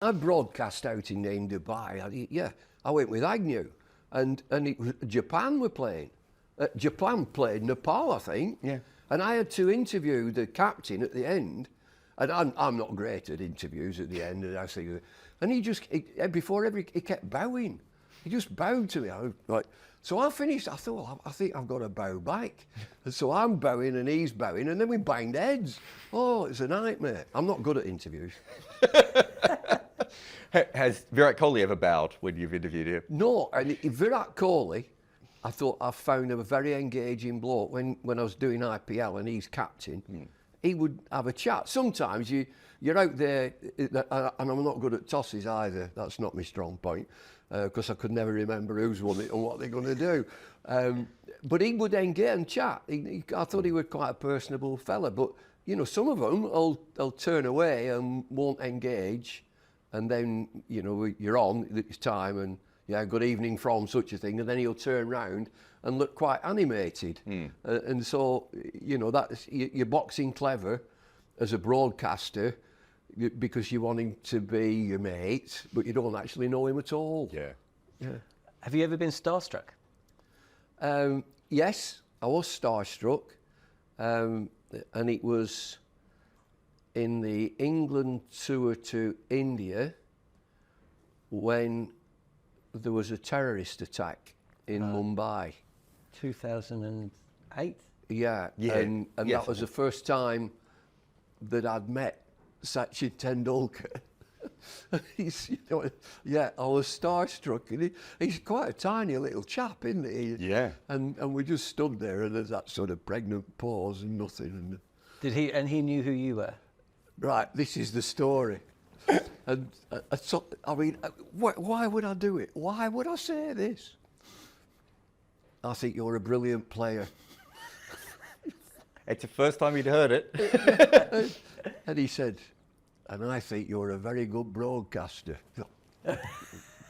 I broadcast out in Dubai. I went with Agnew, and it was Japan were playing. Japan played Nepal, I think. Yeah. And I had to interview the captain at the end, and I'm not great at interviews at the end. And he kept bowing. He just bowed to me. So I finished. I thought, well, I think I've got to bow back. And so I'm bowing and he's bowing, and then we banged heads. Oh, it's a nightmare. I'm not good at interviews. Has Virat Kohli ever bowed when you've interviewed him? No, and Virat Kohli, I thought I found him a very engaging bloke when I was doing IPL and he's captain. He would have a chat. Sometimes you're out there, and I'm not good at tosses either. That's not my strong point, because I could never remember who's won it and what they're going to do. But he would engage and chat. I thought he was quite a personable fella. But you know, some of them will turn away and won't engage, and then you're on. It's time, and yeah, good evening from such a thing, and then he'll turn round and look quite animated. And so, you're boxing clever as a broadcaster because you want him to be your mate, but you don't actually know him at all. Yeah. Have you ever been starstruck? Yes, I was starstruck, and it was in the England tour to India when there was a terrorist attack in Mumbai. 2008? Yeah. And Yes. that was the first time that I'd met Sachin Tendulkar. I was starstruck. And he's quite a tiny little chap, isn't he? Yeah. And we just stood there, and there's that sort of pregnant pause and nothing. And he knew who you were? Right, this is the story. And why would I do it? Why would I say this? I think you're a brilliant player. It's the first time he'd heard it. And he said, and I think you're a very good broadcaster.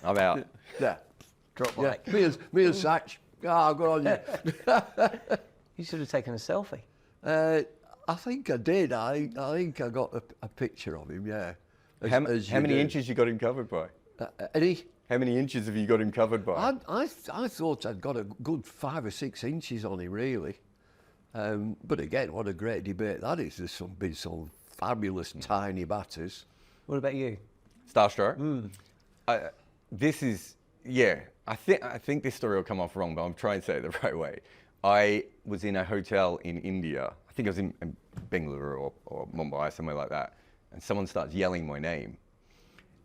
I'm out. Yeah. Drop Yeah. mic. Me and Satch. Good on you. You should have taken a selfie. I think I did. I think I got a picture of him, yeah. How many inches you got him covered by? Eddie? How many inches have you got him covered by? I thought I'd got a good 5 or 6 inches on him, really. But again, what a great debate that is. There's been some fabulous tiny batters. What about you? Starstruck. I think this story will come off wrong, but I'm trying to say it the right way. I was in a hotel in India. I think I was in Bengaluru or Mumbai, somewhere like that. And someone starts yelling my name.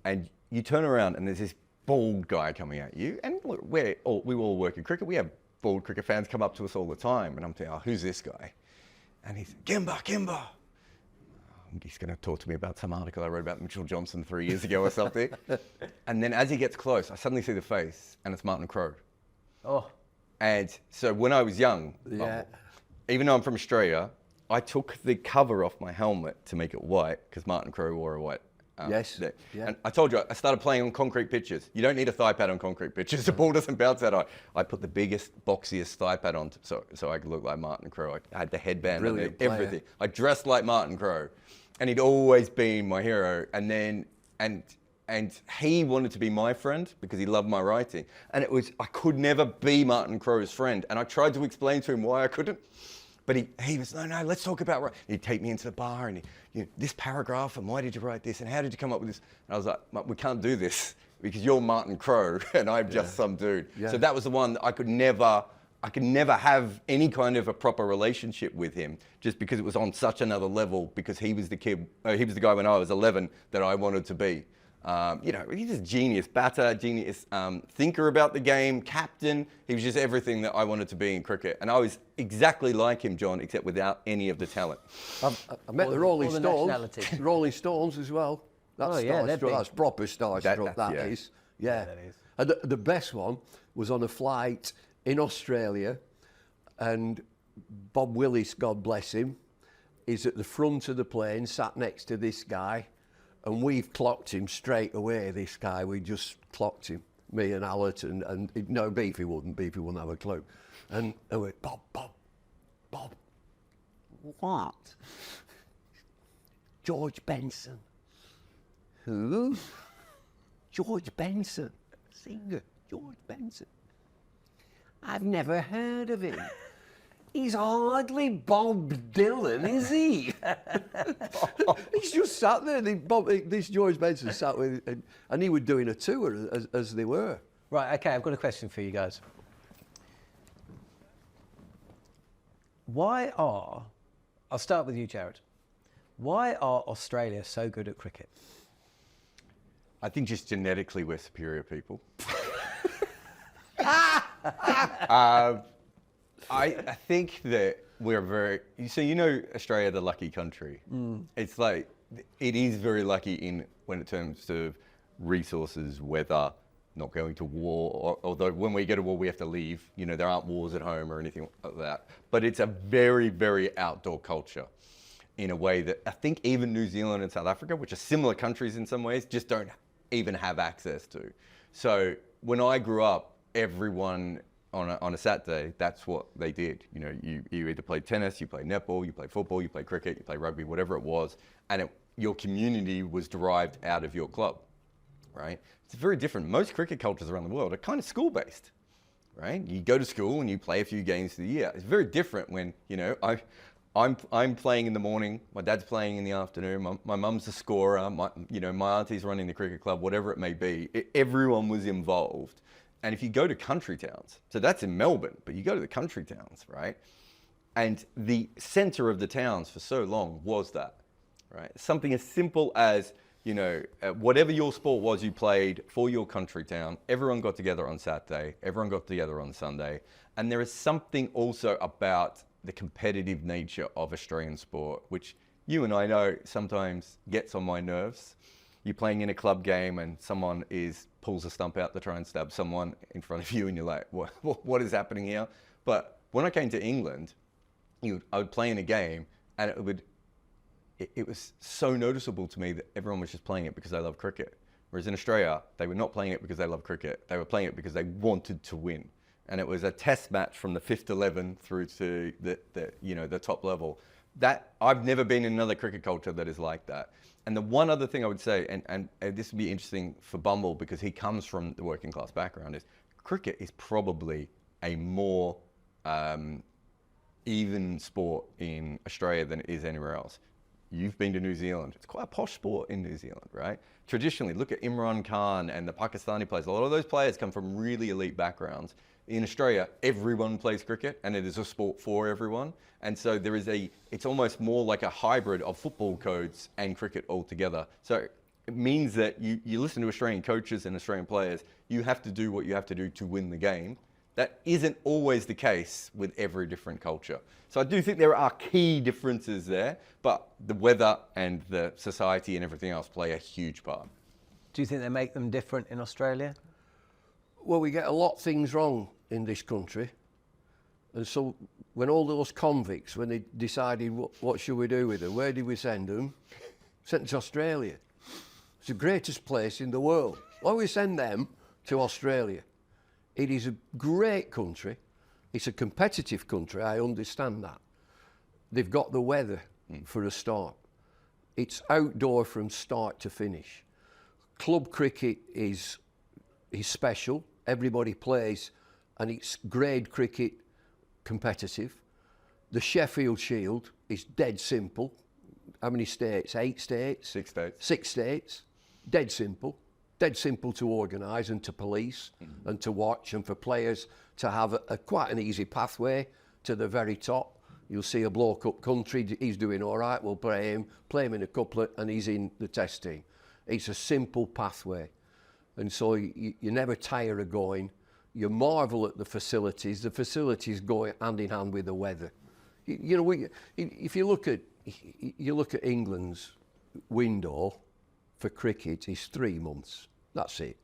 And you turn around and there's this bald guy coming at you. And look, we all work in cricket. We have bald cricket fans come up to us all the time. And I'm thinking, who's this guy? And he's, Kimber. He's going to talk to me about some article I wrote about Mitchell Johnson 3 years ago or something. And then as he gets close, I suddenly see the face, and it's Martin Crowe. Oh. And so when I was young, even though I'm from Australia, I took the cover off my helmet to make it white, because Martin Crowe wore a white. Yes. Yeah. And I told you, I started playing on concrete pitches. You don't need a thigh pad on concrete pitches. The ball doesn't bounce that high. I put the biggest, boxiest thigh pad on so I could look like Martin Crowe. I had the headband and everything. I dressed like Martin Crowe. And he'd always been my hero. And then, and he wanted to be my friend because he loved my writing. And I could never be Martin Crowe's friend. And I tried to explain to him why I couldn't. But he was, no, let's talk about writing. He'd take me into the bar and this paragraph, and why did you write this? And how did you come up with this? And I was like, we can't do this because you're Martin Crowe and I'm just some dude. Yeah. So that was the one that I could never have any kind of a proper relationship with him, just because it was on such another level, because he was the guy when I was 11 that I wanted to be. He's a genius batter, genius thinker about the game, captain. He was just everything that I wanted to be in cricket. And I was exactly like him, John, except without any of the talent. I met the Rolling Stones. Rolling Stones as well. That's starstruck. That's proper starstruck, that is. Yeah. That is. And the best one was on a flight in Australia, and Bob Willis, God bless him, is at the front of the plane, sat next to this guy. And we've clocked him straight away, this guy. We just clocked him, me and Allerton. And no, Beefy wouldn't have a clue. And I went, Bob. What? George Benson. Who? George Benson, singer, George Benson. I've never heard of him. He's hardly Bob Dylan, is he? He's just sat there. This George Benson sat with, and he was doing a tour as they were. Right, okay, I've got a question for you guys. I'll start with you, Jarrod. Why are Australia so good at cricket? I think just genetically we're superior people. I think that we're very, so you know Australia, the lucky country. It's like, it is very lucky when it terms of resources, weather, not going to war, although when we go to war we have to leave, you know, there aren't wars at home or anything like that. But it's a very, very outdoor culture in a way that I think even New Zealand and South Africa, which are similar countries in some ways, just don't even have access to. So when I grew up, everyone on a Saturday, that's what they did. You know, you either played tennis, you played netball, you played football, you played cricket, you played rugby, whatever it was, and your community was derived out of your club, right? It's very different. Most cricket cultures around the world are kind of school-based, right? You go to school and you play a few games a year. It's very different when, you know, I'm playing in the morning, my dad's playing in the afternoon, my mum's the scorer, my auntie's running the cricket club, whatever it may be. Everyone was involved. And if you go to country towns, so that's in Melbourne, but you go to the country towns, right? And the center of the towns for so long was that, right? Something as simple as, you know, whatever your sport was you played for your country town, everyone got together on Saturday, everyone got together on Sunday. And there is something also about the competitive nature of Australian sport, which you and I know sometimes gets on my nerves. You're playing in a club game and someone pulls a stump out to try and stab someone in front of you and you're like, what is happening here? But when I came to England, I would play in a game and it was so noticeable to me that everyone was just playing it because they love cricket. Whereas in Australia, they were not playing it because they love cricket. They were playing it because they wanted to win. And it was a test match from the 5th 11 through to the top level. That I've never been in another cricket culture that is like that. And the one other thing I would say, and this would be interesting for Bumble because he comes from the working class background, is cricket is probably a more even sport in Australia than it is anywhere else. You've been to New Zealand. It's quite a posh sport in New Zealand, right? Traditionally, look at Imran Khan and the Pakistani players. A lot of those players come from really elite backgrounds. In Australia, everyone plays cricket and it is a sport for everyone. And so it's almost more like a hybrid of football codes and cricket altogether. So it means that you listen to Australian coaches and Australian players, you have to do what you have to do to win the game. That isn't always the case with every different culture. So I do think there are key differences there, but the weather and the society and everything else play a huge part. Do you think they make them different in Australia? Well, we get a lot of things wrong in this country. And so when all those convicts, when they decided what should we do with them, where did we send them? Sent them to Australia. It's the greatest place in the world. Why we send them to Australia? It is a great country. It's a competitive country, I understand that. They've got the weather for a start. It's outdoor from start to finish. Club cricket is special. Everybody plays, and it's grade cricket competitive. The Sheffield Shield is dead simple. How many states? 8 states? 6 states. 6 states. Dead simple. Dead simple to organise and to police and to watch, and for players to have quite an easy pathway to the very top. You'll see a bloke up country, he's doing all right, we'll play him in a couplet and he's in the test team. It's a simple pathway. And so you never tire of going. You marvel at the facilities go hand in hand with the weather. If you look at England's window for cricket, it's 3 months. That's it.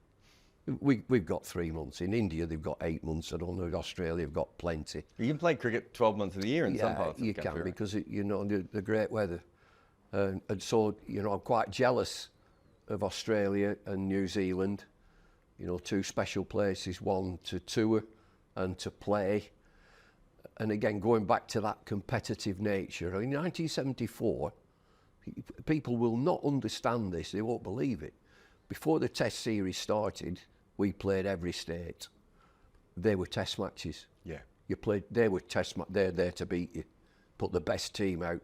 We've got 3 months. In India, they've got 8 months. I don't know. In Australia, they've got plenty. You can play cricket 12 months of the year in some parts of the country. You can, because the great weather. And so, I'm quite jealous of Australia and New Zealand. 2 special places, one to tour and to play. And again, going back to that competitive nature. In 1974, people will not understand this, they won't believe it. before the Test series started, we played every state. They were Test matches. Yeah. They were they're there to beat you, put the best team out,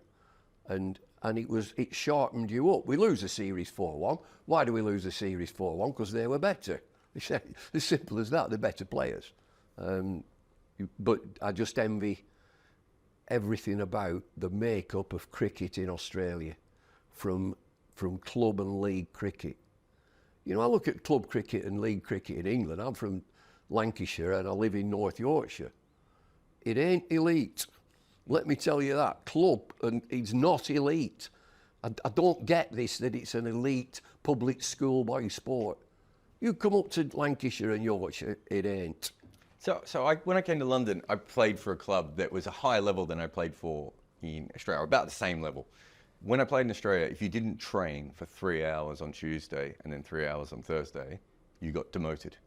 and it sharpened you up. We lose a series 4-1. Why do we lose a series 4-1? Because they were better. It's as simple as that. They're better players. But I just envy everything about the makeup of cricket in Australia, from club and league cricket. You know, I look at club cricket and league cricket in England. I'm from Lancashire and I live in North Yorkshire. It ain't elite. Let me tell you that. Club, and it's not elite. I don't get this, that it's an elite public schoolboy sport. You come up to Lancashire and Yorkshire, it ain't. So when I came to London, I played for a club that was a higher level than I played for in Australia, about the same level. When I played in Australia, if you didn't train for 3 hours on Tuesday and then 3 hours on Thursday, you got demoted.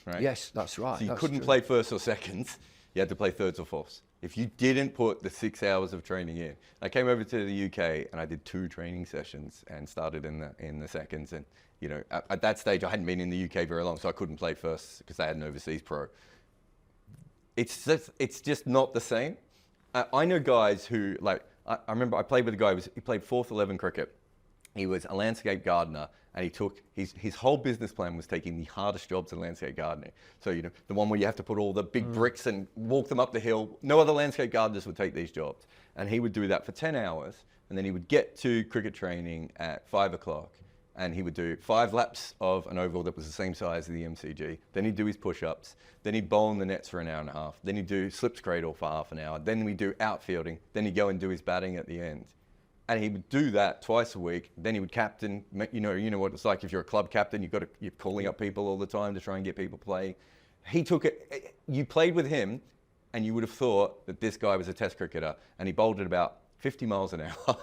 Right? Yes, that's right. So you that's couldn't true. play first or seconds. You had to play thirds or fourths. If you didn't put the 6 hours of training in, I came over to the UK and I did 2 training sessions and started in the seconds. And you know, at that stage, I hadn't been in the UK very long, so I couldn't play first because they had an overseas pro. It's just not the same. I know guys who, like, I remember I played with a guy, he played 4th 11 cricket. He was a landscape gardener, and he took, his whole business plan was taking the hardest jobs in landscape gardening. So, you know, the one where you have to put all the big bricks and walk them up the hill. No other landscape gardeners would take these jobs. And he would do that for 10 hours, and then he would get to cricket training at 5 o'clock, and he would do 5 laps of an oval that was the same size as the MCG. Then he'd do his push-ups. Then he'd bowl in the nets for an hour and a half. Then he'd do slips cradle for half an hour. Then we'd do outfielding. Then he'd go and do his batting at the end. And he would do that twice a week. Then he would captain. You know what it's like if you're a club captain. You're calling up people all the time to try and get people playing. He took it. You played with him, and you would have thought that this guy was a Test cricketer. And he bowled at about 50 miles an hour,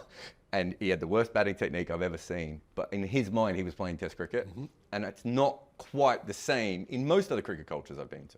and he had the worst batting technique I've ever seen. But in his mind, he was playing Test cricket, and it's not quite the same in most other cricket cultures I've been to.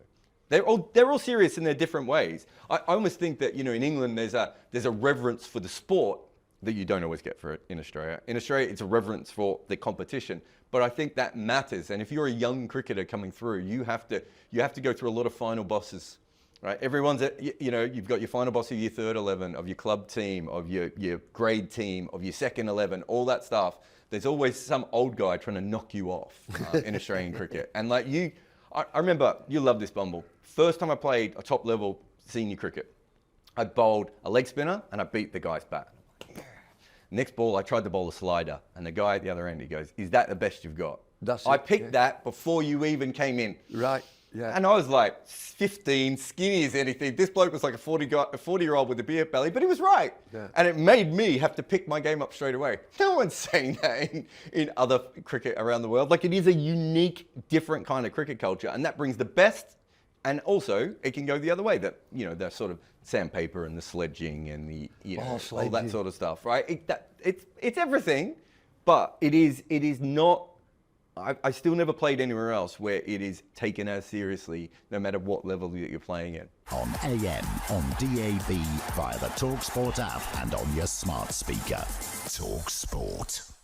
They're all serious in their different ways. I almost think that, you know, in England there's a reverence for the sport that you don't always get for it in Australia. In Australia, it's a reverence for the competition, but I think that matters. And if you're a young cricketer coming through, you have to go through a lot of final bosses. Right, everyone's you know, you've got your final boss of your 3rd 11, of your club team, of your grade team, of your 2nd 11, all that stuff. There's always some old guy trying to knock you off in Australian cricket. And like I remember, you love this, Bumble. First time I played a top level senior cricket, I bowled a leg spinner and I beat the guy's bat. Next ball, I tried to bowl a slider, and the guy at the other end, he goes, "Is that the best you've got?" I picked that before you even came in. Right. Yeah. And I was like 15, skinny as anything. This bloke was like a 40-year-old with a beer belly, but he was right. Yeah. And it made me have to pick my game up straight away. No one's saying that in other cricket around the world. Like, it is a unique, different kind of cricket culture, and that brings the best. And also, it can go the other way. That, you know, the sort of sandpaper and the sledging and the, you know, all that sort of stuff, right? It's everything, but it is not. I still never played anywhere else where it is taken as seriously, no matter what level that you're playing in. On AM, on DAB, via the talkSPORT app, and on your smart speaker. talkSPORT.